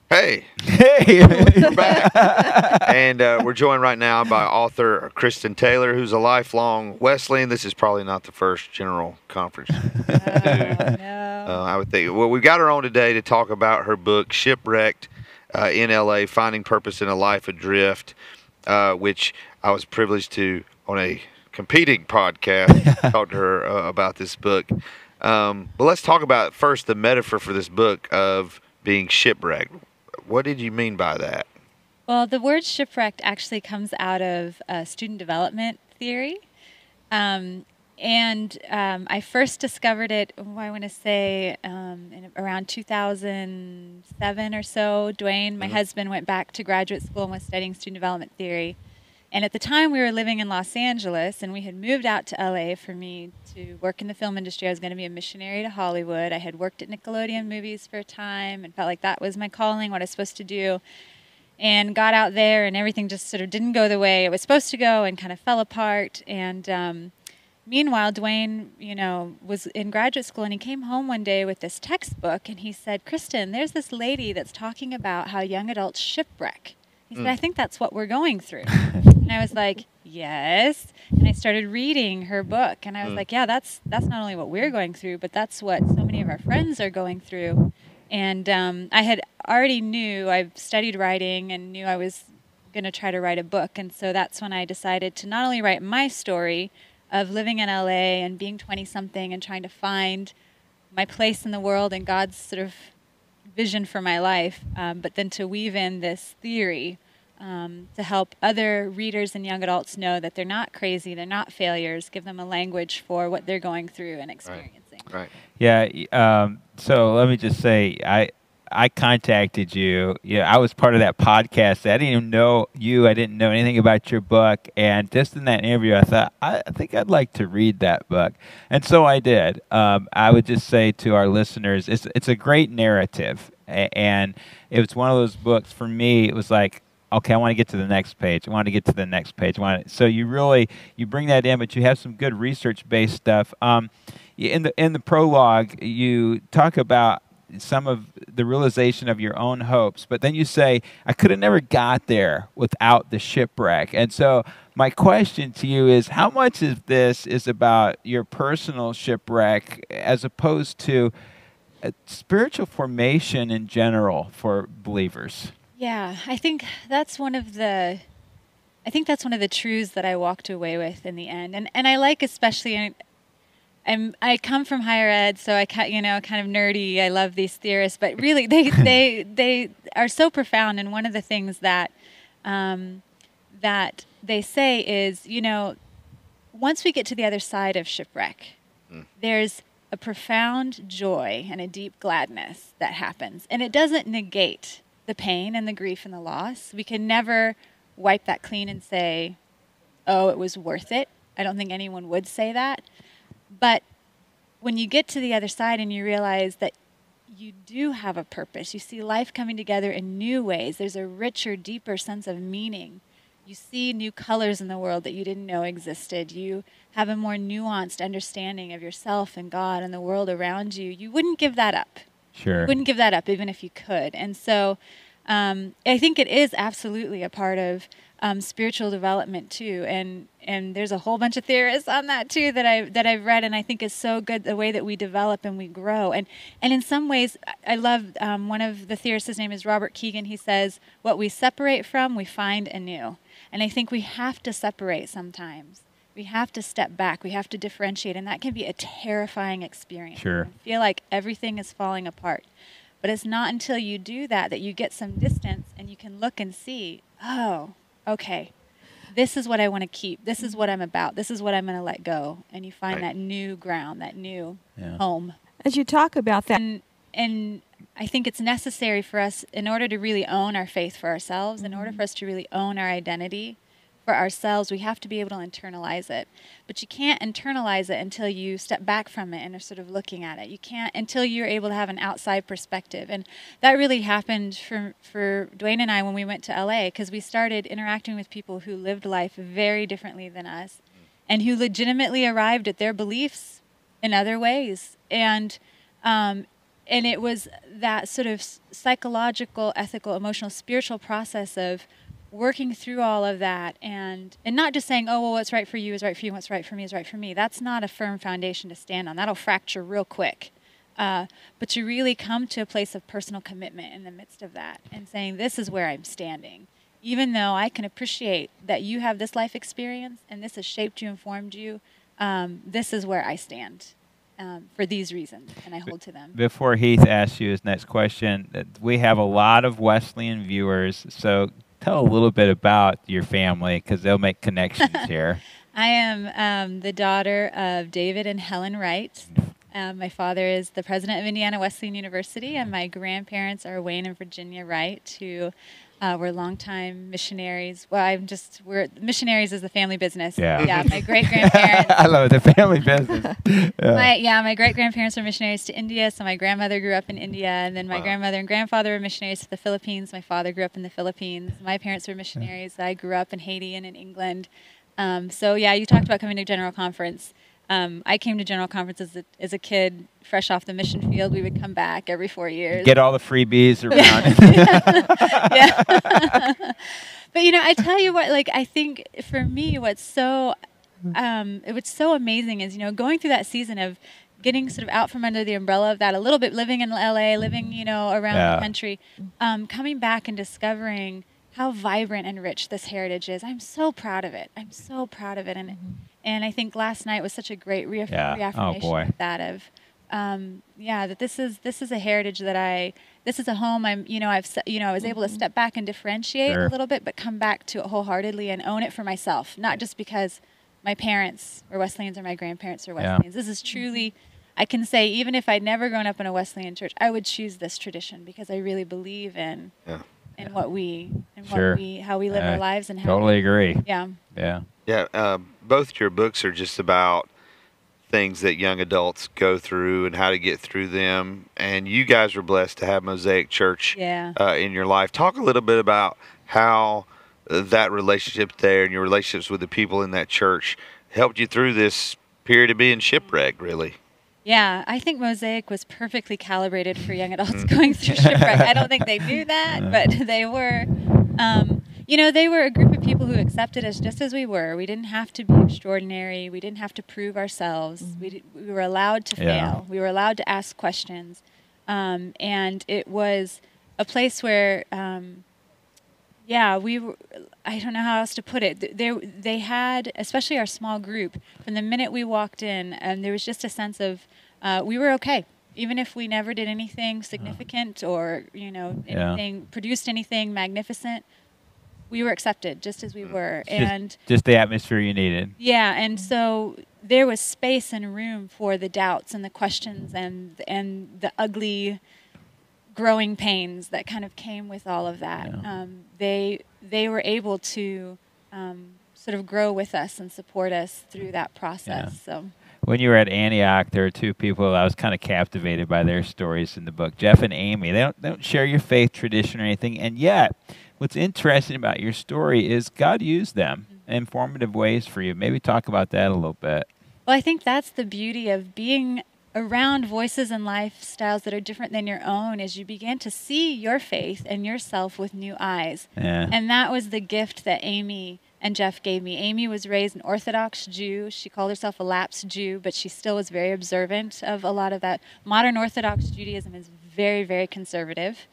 Hey, Hey. we're back. And we're joined right now by author Christin Taylor, who's a lifelong Wesleyan. This is probably not the first general conference. No. I would think. Well, we've got her on today to talk about her book, Shipwrecked in L.A., Finding Purpose in a Life Adrift, which I was privileged to, on a competing podcast, talk to her about this book. But let's talk about first the metaphor for this book of being shipwrecked. What did you mean by that? Well, the word shipwrecked actually comes out of student development theory. I first discovered it, I want to say, in around 2007 or so. Dwayne, my husband, went back to graduate school and was studying student development theory. And at the time, we were living in Los Angeles, and we had moved out to LA for me to work in the film industry. I was going to be a missionary to Hollywood. I had worked at Nickelodeon movies for a time and felt like that was my calling, what I was supposed to do. And got out there, and everything just sort of didn't go the way it was supposed to go and kind of fell apart. And meanwhile, Dwayne, was in graduate school, and he came home one day with this textbook, and he said, "Christin, there's this lady that's talking about how young adults shipwreck." He said, "I think that's what we're going through." And I was like, "Yes." And I started reading her book, and I was like, "Yeah, that's not only what we're going through, but that's what so many of our friends are going through." And I had already knew, I've studied writing and knew I was going to try to write a book. And so that's when I decided to not only write my story of living in LA and being 20-something and trying to find my place in the world and God's sort of vision for my life, but then to weave in this theory to help other readers and young adults know that they're not crazy, they're not failures, give them a language for what they're going through and experiencing. Right. Yeah. So let me just say, I contacted you. I was part of that podcast. I didn't even know you. I didn't know anything about your book. And just in that interview, I thought, I think I'd like to read that book. And so I did. I would just say to our listeners, it's a great narrative. And it was one of those books, for me, it was like, okay, I want to get to the next page. I want to get to the next page. So you bring that in, but you have some good research-based stuff. In the prologue, you talk about some of the realization of your own hopes, but then you say, I could have never got there without the shipwreck. And so my question to you is, how much of this is about your personal shipwreck as opposed to spiritual formation in general for believers? Yeah, I think that's one of the truths that I walked away with in the end. And I like, especially, I come from higher ed, so kind of nerdy. I love these theorists, but really they are so profound. And one of the things that that they say is, once we get to the other side of shipwreck, there's a profound joy and a deep gladness that happens, and it doesn't negate the pain and the grief and the loss. We can never wipe that clean and say, "Oh, it was worth it." I don't think anyone would say that. But when you get to the other side and you realize that you do have a purpose, you see life coming together in new ways. There's a richer, deeper sense of meaning. You see new colors in the world that you didn't know existed. You have a more nuanced understanding of yourself and God and the world around you. You wouldn't give that up. Sure. You wouldn't give that up even if you could. And so I think it is absolutely a part of spiritual development too, and there's a whole bunch of theorists on that too that I've read, and I think is so good, the way that we develop and we grow. And in some ways, I love one of the theorists. His name is Robert Keegan. He says, "What we separate from, we find anew." And I think we have to separate sometimes. We have to step back. We have to differentiate, and that can be a terrifying experience. Sure. I feel like everything is falling apart. But it's not until you do that that you get some distance and you can look and see, oh, okay, this is what I want to keep. This is what I'm about. This is what I'm going to let go. And you find that new ground, that new home. As you talk about that. And I think it's necessary for us, in order to really own our faith for ourselves, in order for us to really own our identity for ourselves, we have to be able to internalize it. But you can't internalize it until you step back from it and are sort of looking at it. You can't until you're able to have an outside perspective. And that really happened for Dwayne and I when we went to LA, because we started interacting with people who lived life very differently than us and who legitimately arrived at their beliefs in other ways. And and it was that sort of psychological, ethical, emotional, spiritual process of working through all of that, and not just saying, oh, well, what's right for you is right for you, what's right for me is right for me. That's not a firm foundation to stand on. That'll fracture real quick. But to really come to a place of personal commitment in the midst of that and saying, this is where I'm standing. Even though I can appreciate that you have this life experience and this has shaped you, informed you, this is where I stand for these reasons, and I hold to them. Before Heath asks you his next question, we have a lot of Wesleyan viewers, so tell a little bit about your family, because they'll make connections here. I am the daughter of David and Helen Wright. My father is the president of Indiana Wesleyan University, and my grandparents are Wayne and Virginia Wright, who were longtime missionaries. Well, we're missionaries is the family business. Yeah, my great-grandparents. I love the family business. My great-grandparents were missionaries to India, so my grandmother grew up in India, and then my grandmother and grandfather were missionaries to the Philippines. My father grew up in the Philippines. My parents were missionaries. I grew up in Haiti and in England. So, yeah, you talked about coming to General Conference. I came to General Conference as a kid, fresh off the mission field. We would come back every 4 years. Get all the freebies around. Yeah. But, I tell you what, I think for me, what's so amazing is, going through that season of getting sort of out from under the umbrella of that a little bit, living in LA, living, around the country, coming back and discovering how vibrant and rich this heritage is. I'm so proud of it. And I think last night was such a great reaffirmation of that, that this is a heritage this is a home I was able to step back and differentiate a little bit, but come back to it wholeheartedly and own it for myself, not just because my parents were Wesleyans or my grandparents were Wesleyans. This is truly, I can say, even if I'd never grown up in a Wesleyan church, I would choose this tradition because I really believe in how we live our lives and how totally agree. Yeah, both your books are just about things that young adults go through and how to get through them. And you guys were blessed to have Mosaic Church in your life. Talk a little bit about how that relationship there and your relationships with the people in that church helped you through this period of being shipwrecked, really. Yeah, I think Mosaic was perfectly calibrated for young adults going through shipwreck. I don't think they knew that, but they were. They were a group of people who accepted us just as we were. We didn't have to be extraordinary. We didn't have to prove ourselves. We were allowed to fail. We were allowed to ask questions. And it was a place where, we were, I don't know how else to put it. They had, especially our small group, from the minute we walked in, there was just a sense of we were okay. Even if we never did anything significant or, produced anything magnificent, we were accepted just as we were. Just the atmosphere you needed. Yeah, and so there was space and room for the doubts and the questions and the ugly growing pains that kind of came with all of that. They were able to sort of grow with us and support us through that process. So. When you were at Antioch, there were two people I was kind of captivated by their stories in the book, Jeff and Amy. They don't share your faith tradition or anything, and yet what's interesting about your story is God used them in informative ways for you. Maybe talk about that a little bit. Well, I think that's the beauty of being around voices and lifestyles that are different than your own, is you begin to see your faith and yourself with new eyes. And that was the gift that Amy and Jeff gave me. Amy was raised an Orthodox Jew. She called herself a lapsed Jew, but she still was very observant of a lot of that. Modern Orthodox Judaism is very, very conservative.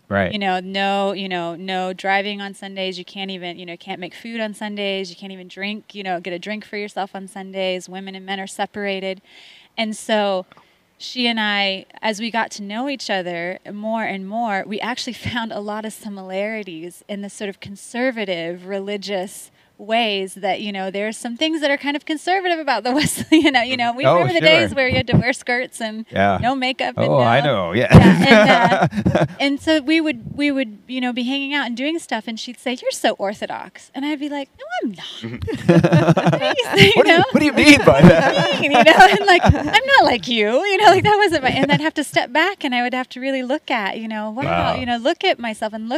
Right. No driving on Sundays. You can't even, can't make food on Sundays. You can't even drink, get a drink for yourself on Sundays. Women and men are separated. And so she and I, as we got to know each other more and more, we actually found a lot of similarities in the sort of conservative religious ways that, there are some things that are kind of conservative about the Wesleyan. We remember the days where you had to wear skirts and no makeup. I know. And so we would be hanging out and doing stuff, and she'd say, "You're so Orthodox," and I'd be like, "No, I'm not." What do you mean by that? And I'm not like you. That wasn't my. And I'd have to step back, and I would have to really look at, look at myself and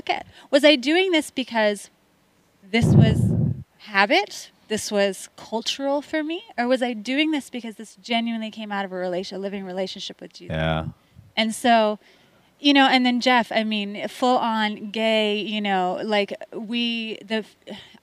was I doing this because this was habit, this was cultural for me, or was I doing this because this genuinely came out of a living relationship with Jesus? And so, and then Jeff, I mean, full on gay,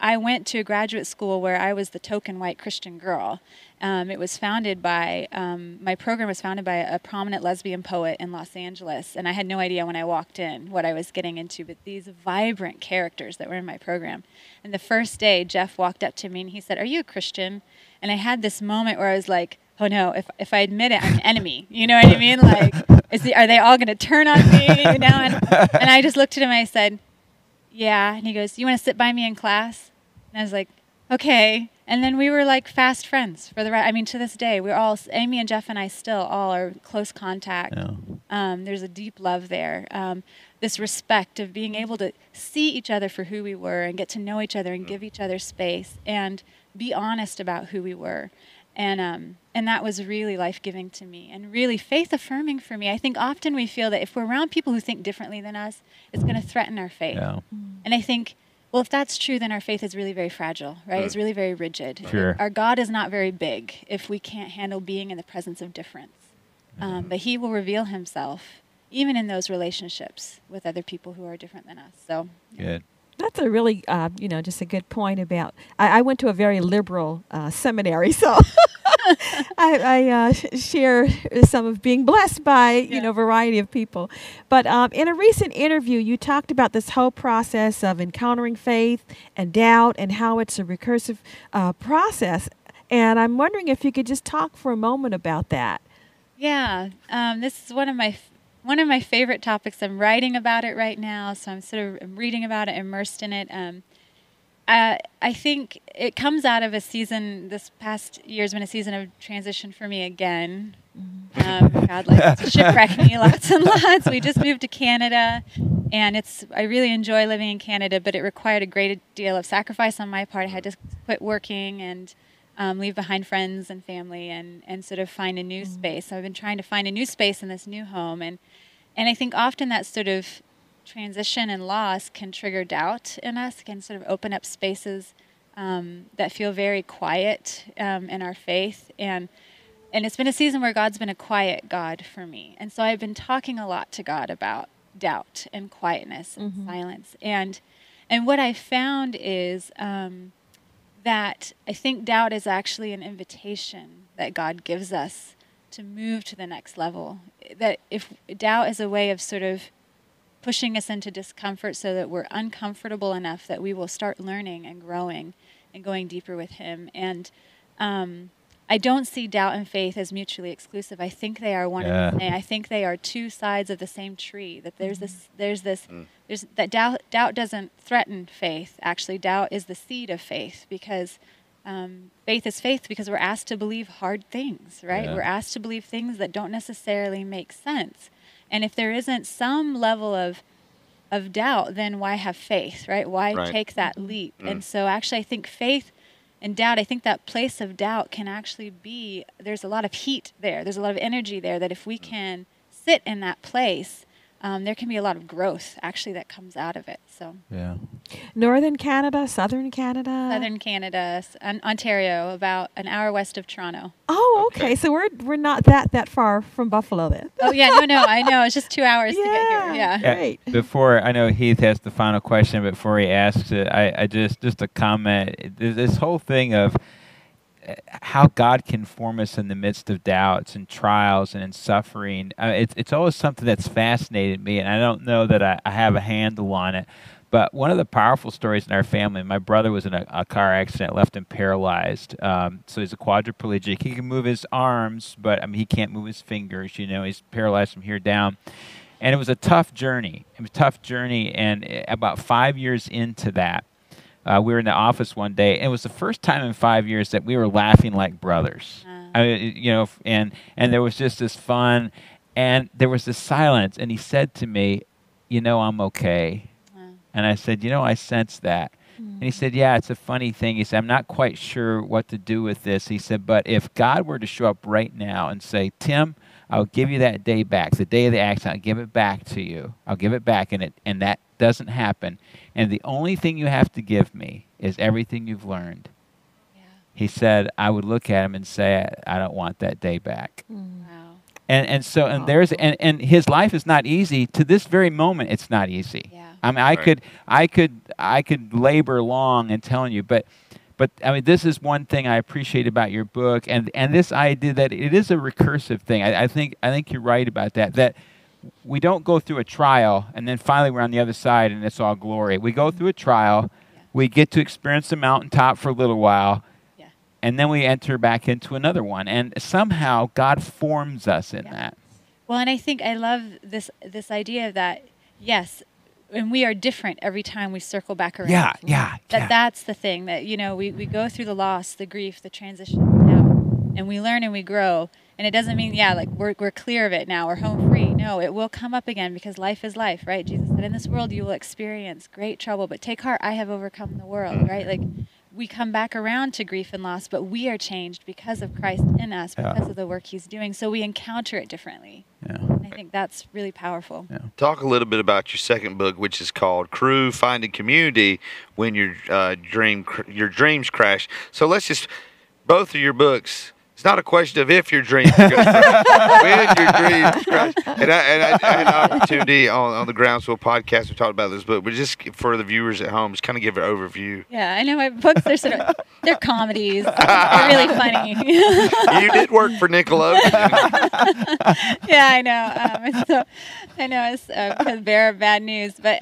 I went to a graduate school where I was the token white Christian girl. It was founded by, my program was founded by a prominent lesbian poet in Los Angeles, and I had no idea when I walked in what I was getting into, but these vibrant characters that were in my program. And the first day, Jeff walked up to me and he said, "Are you a Christian?" And I had this moment where I was like, oh no, if I admit it, I'm an enemy. You know what I mean? Like, are they all going to turn on me? And I just looked at him and I said, yeah. And he goes, "You want to sit by me in class?" And I was like, okay. And then we were like fast friends for the rest. I mean, to this day, we're all, Amy and Jeff and I still all are close contact. Yeah. There's a deep love there. This respect of being able to see each other for who we were and get to know each other and give each other space and be honest about who we were. And that was really life-giving to me and really faith-affirming for me. I think often we feel that if we're around people who think differently than us, it's going to threaten our faith. Yeah. And I think, well, if that's true, then our faith is really very fragile, right? It's really very rigid. Sure. Our God is not very big if we can't handle being in the presence of difference. But he will reveal himself even in those relationships with other people who are different than us. So good. That's a really, just a good point about. I went to a very liberal seminary, so I share some of being blessed by a variety of people. But in a recent interview, you talked about this whole process of encountering faith and doubt and how it's a recursive process. And I'm wondering if you could just talk for a moment about that. Yeah, this is one of my favorite topics. I'm writing about it right now, so I'm reading about it, immersed in it. I think it comes out of a season. This past year's been a season of transition for me again. God likes to shipwreck me lots and lots. We just moved to Canada, and I really enjoy living in Canada, but it required a great deal of sacrifice on my part. I had to quit working and leave behind friends and family and sort of find a new space. So I've been trying to find a new space in this new home, and I think often that sort of transition and loss can trigger doubt in us, can sort of open up spaces that feel very quiet in our faith. And it's been a season where God's been a quiet God for me. And so I've been talking a lot to God about doubt and quietness and silence. And what I found is that I think doubt is actually an invitation that God gives us to move to the next level. That if doubt is a way of sort of pushing us into discomfort so that we're uncomfortable enough that we will start learning and growing and going deeper with him. And I don't see doubt and faith as mutually exclusive. I think they are one and the same. I think they are two sides of the same tree. That that doubt doesn't threaten faith. Actually, doubt is the seed of faith, because faith is faith because we're asked to believe hard things, right? We're asked to believe things that don't necessarily make sense. And if there isn't some level of doubt, then why have faith, right? Why take that leap? And so actually I think faith and doubt, I think that place of doubt can actually be, there's a lot of heat there. There's a lot of energy there that if we can sit in that place, there can be a lot of growth actually that comes out of it. So Northern Canada, Southern Canada? Southern Canada, Ontario, about an hour west of Toronto. Oh, okay. So we're not that far from Buffalo then. Oh yeah, no, I know. It's just 2 hours to get here. Yeah. Great. Before, I know Heath has the final question. Before he asks it, I just a comment. This whole thing of how God can form us in the midst of doubts and trials and in suffering. It's always something that's fascinated me, and I don't know that I have a handle on it. But one of the powerful stories in our family, my brother was in a car accident, left him paralyzed. So he's a quadriplegic. He can move his arms, but he can't move his fingers. He's paralyzed from here down. And it was a tough journey. And about 5 years into that, we were in the office one day, and it was the first time in 5 years that we were laughing like brothers. And there was just this fun, and there was this silence. And he said to me, "I'm okay." And I said, I sense that. And he said, "Yeah, it's a funny thing." He said, "I'm not quite sure what to do with this." He said, "But if God were to show up right now and say, 'Tim, I'll give you that day back, the day of the accident, I'll give it back to you. I'll give it back,' and that doesn't happen. And the only thing you have to give me is everything you've learned." He said, I would look at him and say, "I don't want that day back." Wow. And so and his life is not easy. To this very moment, it's not easy. Yeah. I mean, I could labor long in telling you, but I mean, this is one thing I appreciate about your book, and this idea that it is a recursive thing. I think you're right about that. That we don't go through a trial and then finally we're on the other side and it's all glory. We go through a trial, we get to experience the mountaintop for a little while, and then we enter back into another one. And somehow God forms us in that. Well, and I think I love this idea that yes. And we are different every time we circle back around. Yeah. That's the thing that, we go through the loss, the grief, the transition, the doubt, and we learn and we grow. And it doesn't mean, like we're clear of it now, we're home free. No, it will come up again because life is life, right? Jesus said, in this world you will experience great trouble, but take heart, I have overcome the world, right? Like we come back around to grief and loss, but we are changed because of Christ in us, because of the work he's doing. So we encounter it differently. Yeah. I think that's really powerful. Yeah. Talk a little bit about your second book, which is called Crew Finding Community When Your Dreams Crash. So let's just, both of your books, it's not a question of if your dreams are going to crash, when your dreams crash. And I had an opportunity on the Groundswell podcast, we talked about this book, but just for the viewers at home, just kind of give an overview. Yeah, I know my books, they're comedies. They're really funny. You did work for Nickelodeon. Yeah, I know. It's because bearer of bad news. But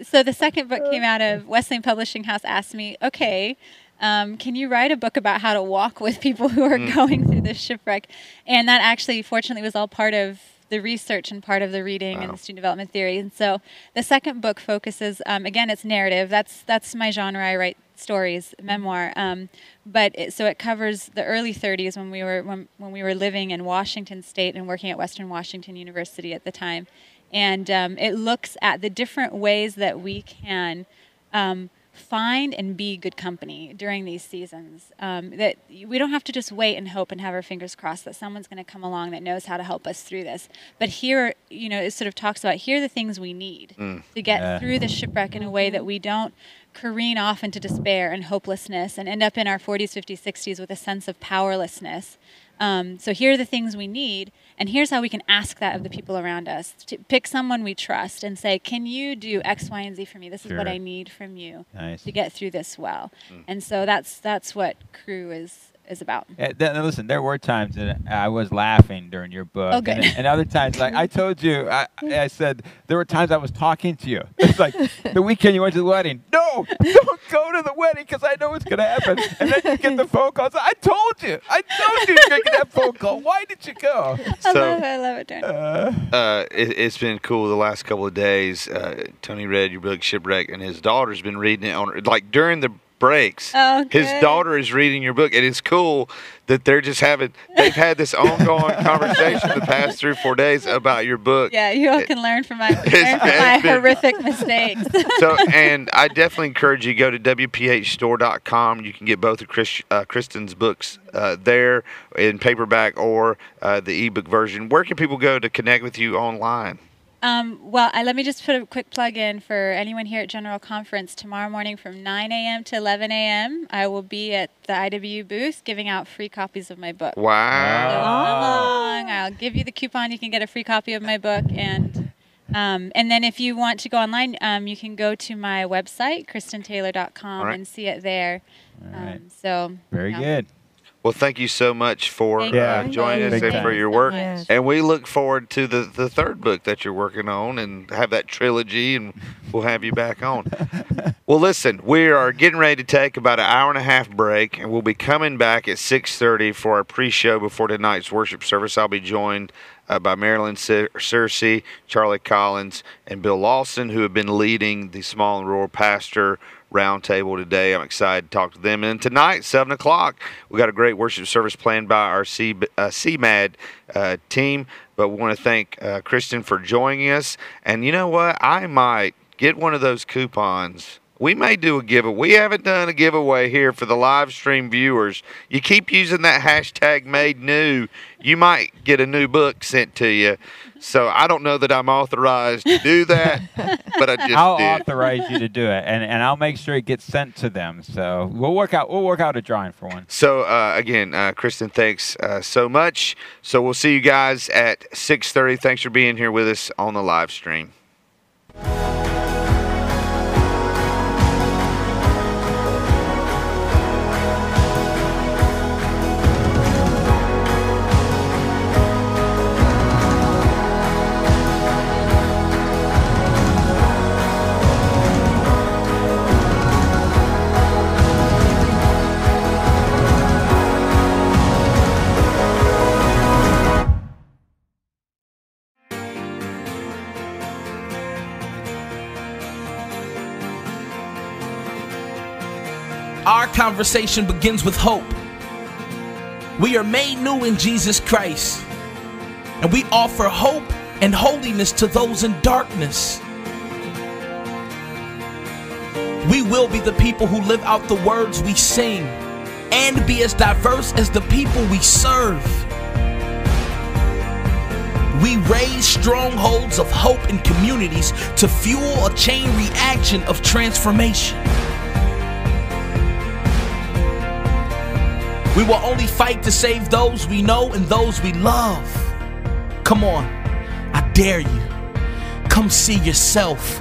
so the second book came out of WesLife Publishing House asked me, okay, can you write a book about how to walk with people who are going through this shipwreck? And that actually, fortunately, was all part of the research and part of the reading and the student development theory. And so the second book focuses, again, it's narrative. That's my genre. I write stories, memoir. So it covers the early 30s when we were living in Washington State and working at Western Washington University at the time. And it looks at the different ways that we can find and be good company during these seasons. That we don't have to just wait and hope and have our fingers crossed that someone's going to come along that knows how to help us through this. But here, it sort of talks about here are the things we need to get through the shipwreck in a way that we don't careen off into despair and hopelessness and end up in our 40s, 50s, 60s with a sense of powerlessness. So here are the things we need, and here's how we can ask that of the people around us. To pick someone we trust and say, can you do X, Y, and Z for me? This is what I need from you to get through this well. And so that's what Crew is about. Listen, there were times that I was laughing during your book. Okay. And other times, like I told you, I said, there were times I was talking to you. It's like, the weekend you went to the wedding. No, don't go to the wedding because I know what's going to happen. And then you get the phone call. I told you you're going to get that phone call. Why did you go? I love it, Darren. It's been cool the last couple of days. Tony read your book, Shipwrecked, and his daughter's been reading it during the breaks. His daughter is reading your book, and it's cool that they've had this ongoing conversation the past 3 or 4 days about your book. Yeah, you all can learn from my horrific mistakes. And I definitely encourage you to go to WPHstore.com. You can get both of Christin's books there in paperback or the ebook version. Where can people go to connect with you online? Let me just put a quick plug in for anyone here at General Conference. Tomorrow morning from 9 a.m. to 11 a.m., I will be at the IW booth giving out free copies of my book. Wow. So come along. I'll give you the coupon. You can get a free copy of my book. And then if you want to go online, you can go to my website, KristinTaylor.com, and see it there. All right. Very good. Well, thank you so much for joining us and for your work. Yes. And we look forward to the third book that you're working on and have that trilogy, and we'll have you back on. Well, listen, we are getting ready to take about an hour and a half break, and we'll be coming back at 6:30 for our pre-show before tonight's worship service. I'll be joined by Marilyn Searcy, Charlie Collins, and Bill Lawson, who have been leading the Small and Rural Pastor Roundtable today. I'm excited to talk to them. And tonight, 7 o'clock, we got a great worship service planned by our CMAD team. But we want to thank Christin for joining us. And you know what? I might get one of those coupons we may do a giveaway. We haven't done a giveaway here for the live stream viewers. You keep using that hashtag made new, you might get a new book sent to you. So I don't know that I'm authorized to do that, but I just I'll did. authorize you to do it, and I'll make sure it gets sent to them. So we'll work out a drawing for one. So again, Christin, thanks so much. So we'll see you guys at 6:30. Thanks for being here with us on the live stream. Our conversation begins with hope. We are made new in Jesus Christ, and we offer hope and holiness to those in darkness. We will be the people who live out the words we sing and be as diverse as the people we serve. We raise strongholds of hope in communities to fuel a chain reaction of transformation. We will only fight to save those we know and those we love. Come on, I dare you. Come see yourself.